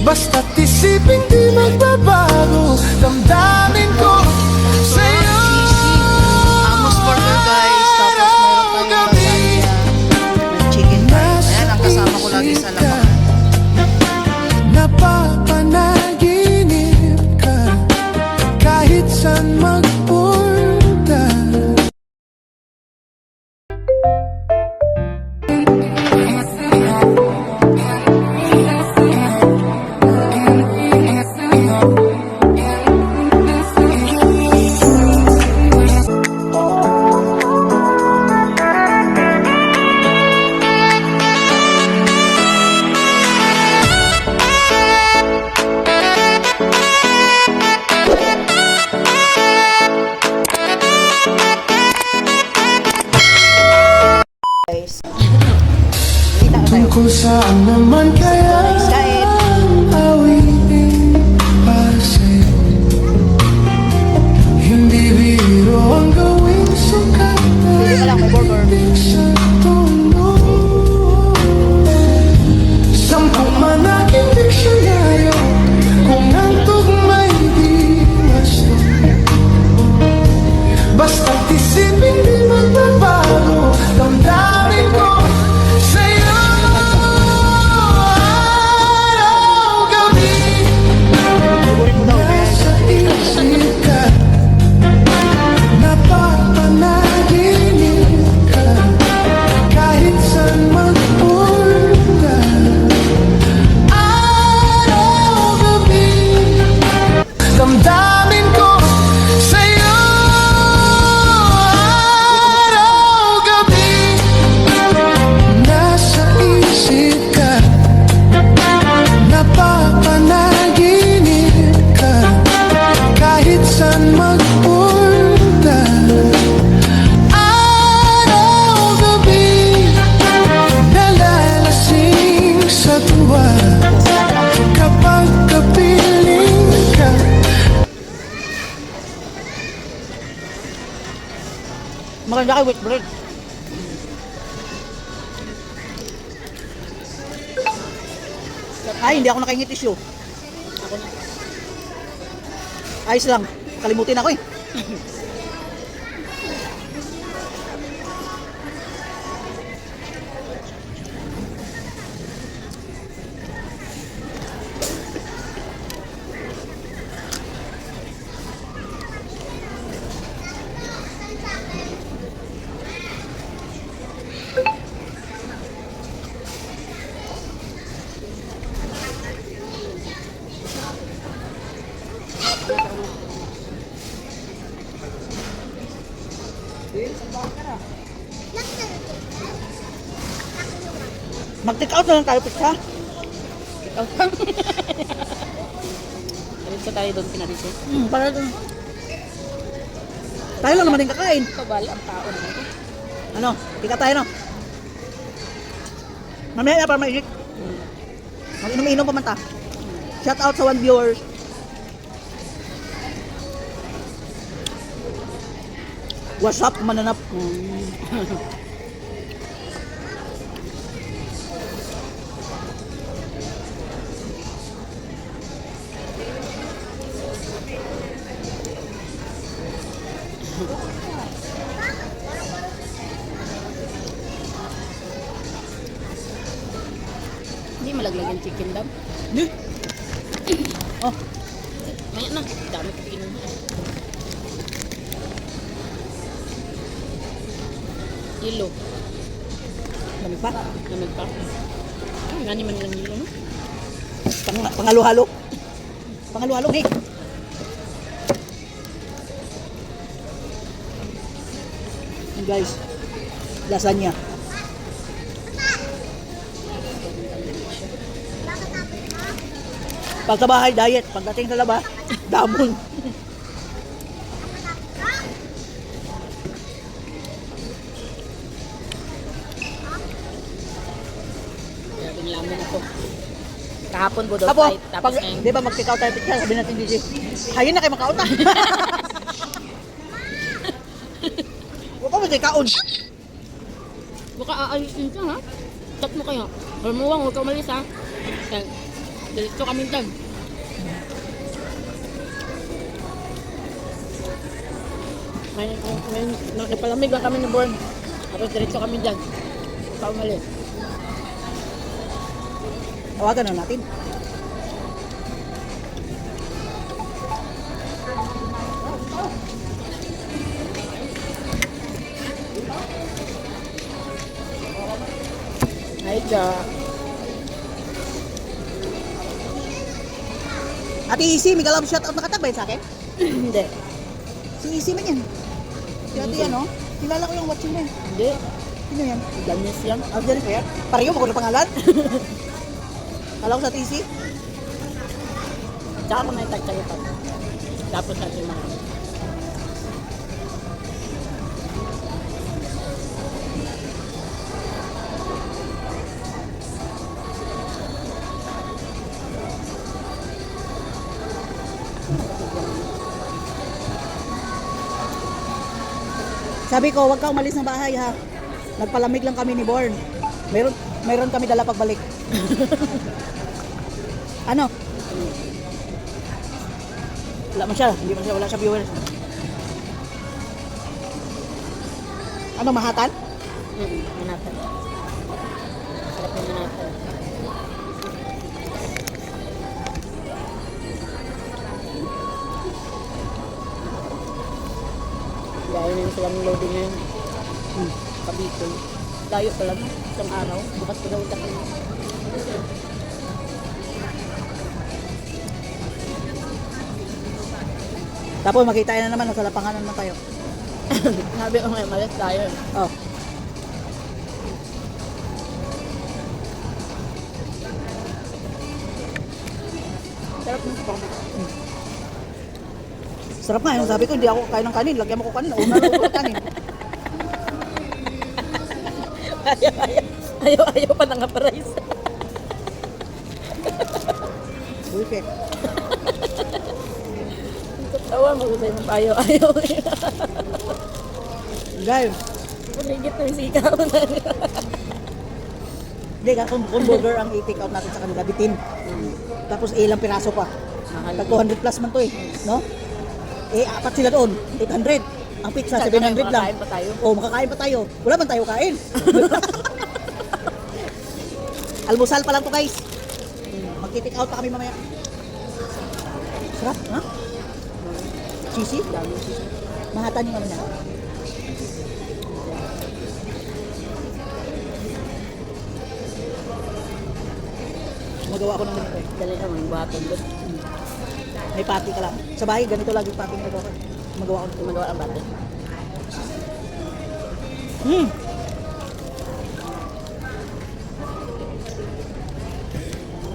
Basta't isipin di magbabago damdamin ko sa'yo. Amos burger guys. Tapos meron tayong lasagna. May chicken fry. Ayan ang kasama ko lagi sa laman. Napapanaginip ka kahit saan magpunta. Guys. Kita ko tayo. Kung saan naman kaya Kain. awitin para sa'yo. Hindi biro ang gawing sukat Hindi ka lang, may burger. sa tono. Sampung man aking diksyonaryo kung ang tugma'y di gusto. Basta't isipin di magbabago damdamin ko sa'yo. Araw-gabi nasa isip ka, napapanaginip ka kahit saan magpunta. Araw-gabi damdamin ko sa'yo. Araw-gabi nasa isip ka, napapanaginip ka kahit saan magpunta. Araw-gabi nalalasing sa tuwa kapag kapiling ka. Maganda kayo with bread. Ay, hindi ako nakaingit tissue. Ako na. Ayos lang. Kalimutin ako eh. Mag-take out na lang tayo, pizza. Take out lang. Alis pa tayo doon, pinarito. Para doon. Tayo lang naman din kakain. Kabal ang tao naman. Ano? Tika tayo, no? Mamaya na para mainit. Mag-inom-inom pa man ta. Shout out sa 1 viewers. What's up, mananap? Hindi malaglag yung chicken dam. Di. Oh, Maya na, dami ko inom. Yelo. dami pa. Lamig pa. Gani man lang yelo, no? Pangalo-halo. Pangalo-halo, eh. Yan, guys. Lasagna. Pag sa bahay, diet. Pagdating sa labas, damon. Grabe yung lamon ito. Kahapon po daw Apo, fight. Tapos pag, ngayon, di ba mag-take out tayo picture, sabi natin DJ, hayin na kayo makaon na. Huwag pa mag-take out. baka aayusin siya, ha? Chat mo kayo. Or muwang, huwag ka umalis, ha? Yan. Diretso kami dyan. May nakipalamig lang kami ni Born. Tapos diretso kami dyan. Paumali. Tawagan na natin. Hi, Ja. Ate Isi, may galap shoutout nakatagbayad sa akin? Hindi. Si Isi man yan. Si ate ano? Kilala ko yung watching mo eh. Hindi. Sino yan? Danis yan. Ah, dyan pa yan? Pareho mo ko na pangalan? Kala ko sa TC? Tsaka ko na itag-tsayo pa. Tapos natin mga. Sabi ko, huwag ka umalis ng bahay ha. Nagpalamig lang kami ni Born. Meron kami dala pagbalik. Ano? Wala man siya. Hindi man siya. Wala siya viewers. Ano, mahatan? Manatan. Sarap yung manatan. Dahil na silang loading ngayon. Kabitol. Layo pa lang. Isang araw. Bukas pa daw takin. Tapos makita na naman. Nasa lapangan naman tayo. Sabi ko ngayon, malas tayo. Oh. Sarap ng spam. Sarap nga. Yung sabi ko, hindi ako kain ng kanin. Lagyan mo ko kanin. Una lang ko kanin. Ayaw pa ng aparayos. Bullshit. Tawa, magusay ng ayaw. Guys. Puligit na yung sikaw na. Hindi ka, kung burger ang i-take out natin sa kanila, bitin. Tapos ilang piraso pa. Mahal. Tag 200 plus man to eh. No? Eh, apat sila doon. 800. Ang pizza, 700 lang. Makakain pa tayo. Oh, makakain pa tayo. Wala man tayo kain. Almusal pa lang to guys. Magti-take out pa kami mamaya. Sarap, ha? Cheesy? Dami cheese. Mahatan yung ano niya. Magawa ko ng ganito eh. Dali naman, buhaton doon. May patty ka lang. Sa bahay, ganito lagi patty na magawa ko. Magawa ko. Gumagawa ang bate.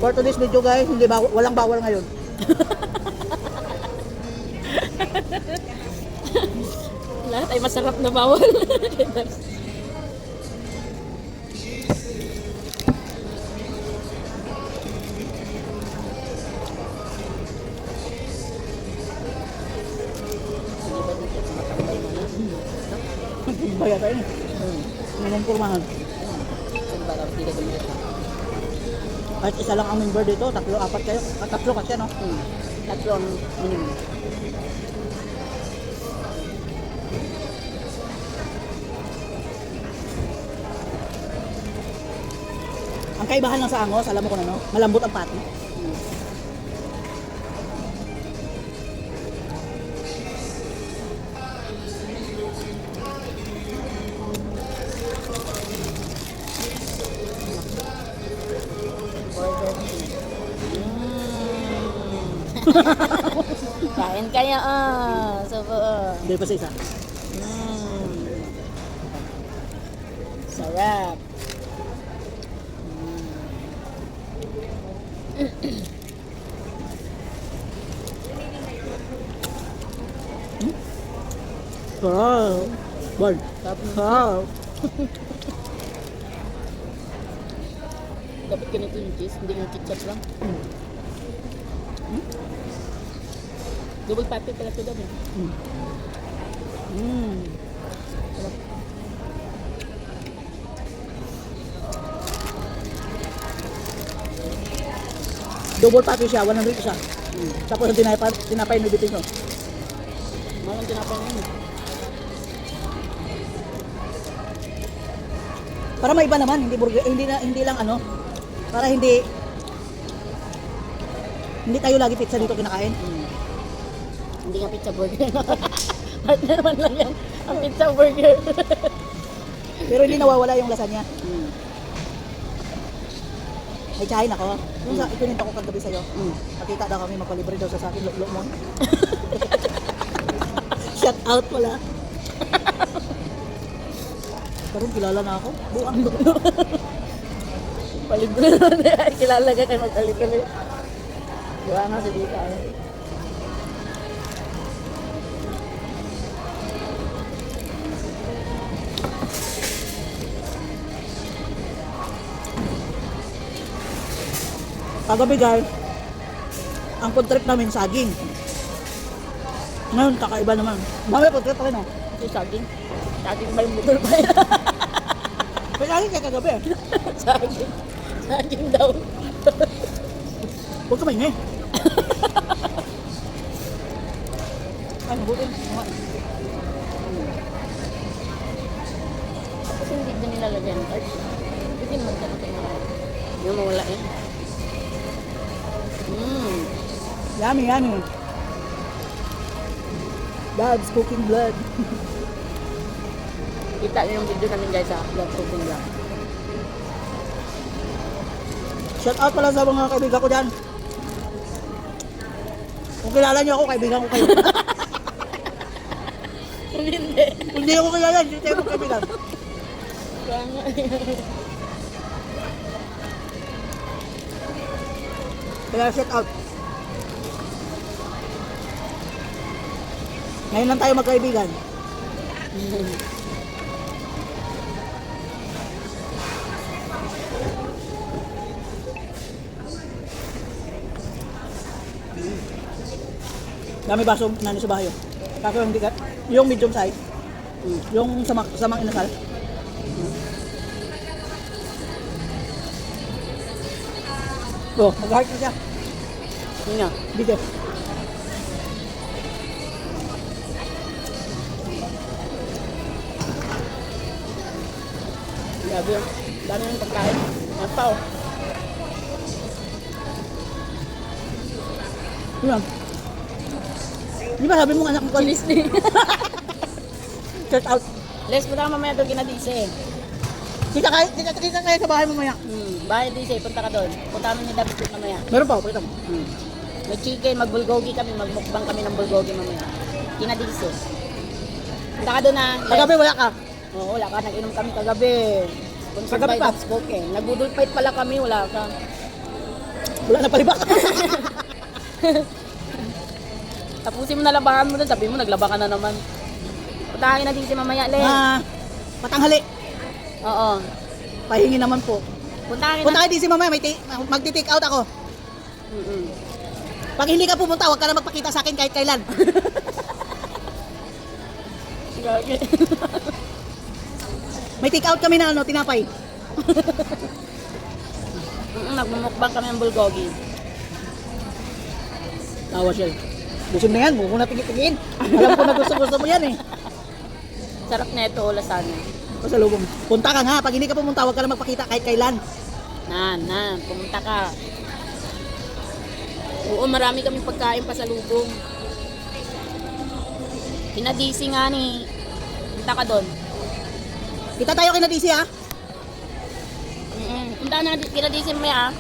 For today's video guys, hindi walang bawal ngayon. Lahat ay masarap na bawal. Baya tayo na. Ngayon kurmahan. Kahit isa lang ang member dito, tatlo, apat kayo. Tatlo kasi, no? Tatlo ang minimum. Ang kaibahan lang sa angos, alam mo kung ano, malambot ang patty. Kain kaya Sobo. Hindi pa sa isa. Sarap. Wow. Bon. Wow. Dapat ganito yung cheese, hindi yung ketchup lang. Double patty pala ito daw. Double patty siya, 100 isa. Tapos ang tinapay may bitin nyo. Malang tinapay na yun. Para may iba naman, hindi burger, hindi lang ano. Para hindi tayo lagi pizza dito kinakain. Hindi nga pizza burger. Partner naman lang yan. Ang pizza burger. Pero hindi nawawala yung lasagna. May tsahin ako. Yung sa ikinita ko kagabi sa'yo. Nakita daw kami magpalibre daw sa akin. Luklo mo. Shout out pala. Karoon kilala na ako. Buang. Palibre na. Kilala ka kayo magpalibre. Diba nga si Dika. Kagabi guys, ang food trip namin saging. Ngayon kakaiba naman. Mamaya food trip pa rin oh. Kasi saging. Saging ba yung budol ba yan? May saging kaya kagabi. Saging. Saging daw. Huwag ka maingay. Ay, mabutin. Tapos hindi ba nilalagyan ng card? Hindi mo magkano kayo na. Yung mawala yan. Yummy, yummy. Dad's cooking blood. Kita niyo yung video namin guys sa vlog cooking vlog. Shout out pala sa mga kaibigan ko dyan. Kung kilala niyo ako, kaibigan ko kayo. Hindi. Kung hindi ako kilala, hindi tayo magkaibigan. Kaya nga. Kaya shout out. Ngayon lang tayo magkaibigan. Dami baso nani sa bahay. Kaso hindi ka, yung medium size, yung samang inasal. Oh, mag-heart na siya. Yun nga. Dito. Grabe yun. Dami yung pagkain. Ang pao. Yan. Di ba sabi mo anak mo Linis din. Shout out. Les mo na mamaya doon kinadise. Kita kayo sa bahay mo maya. Bahay dise, punta ka doon. Punta kami ni David doon mamaya. Meron pa, pwede mo. May chicken, magbulgogi kami, magmukbang kami ng bulgogi mamaya. Kinadise. Punta ka doon na. Les. Kagabi wala ka. Oo, wala ka. Nag-inom kami kagabi. Sponsored Kagabi by pa? Dad's Cooking. Nag-budol fight pala kami, wala ka. Wala na palibak. Tapusin mo na labahan mo doon. Sabi mo, naglaba ka na naman. Punta na din si mamaya, Le. Patanghali. Oo. Pahingi naman po. Punta Punta kayo din si mamaya, magti-take out ako. Pag hindi ka pumunta, huwag ka na magpakita sa akin kahit kailan. Gagi. May take out kami na tinapay. Nagmumukbang kami ng bulgogi. Tawa siya. Busim na yan, huwag mo na tigit-tigin. Alam ko na gusto mo yan eh. Sarap na ito, lasagna. Pasalubong. Punta ka nga, pag hindi ka pumunta, huwag ka na magpakita kahit kailan. Pumunta ka. Oo, marami kaming pagkain pa sa lubong. Kinadisi nga ni. Punta ka doon. Kita tayo kina DC ha. Punta na kinadisi mo ya.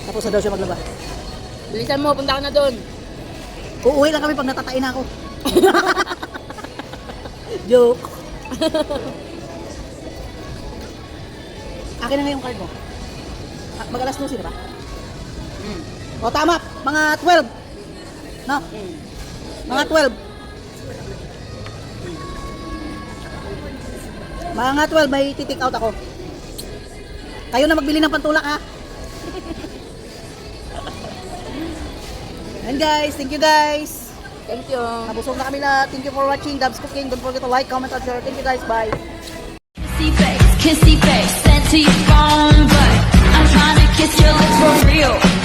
Tapos na daw siya maglaba. Bilisan mo, punta ka na doon. Uuwi lang kami pag natatain na ako. Joke. Akin na nga yung card mo. Mag-alas 12 na ba? O tama, mga 12. No? Mga 12. Mga 12, may titik out ako. Kayo na magbili ng pantulak ha. And guys, thank you guys. Thank you. Nabusog na kami na. Thank you for watching Dabs Cooking. Don't forget to like, comment, and share. Thank you guys. Bye. Kissy face, sent to your phone, but I'm trying to Kiss your lips for real.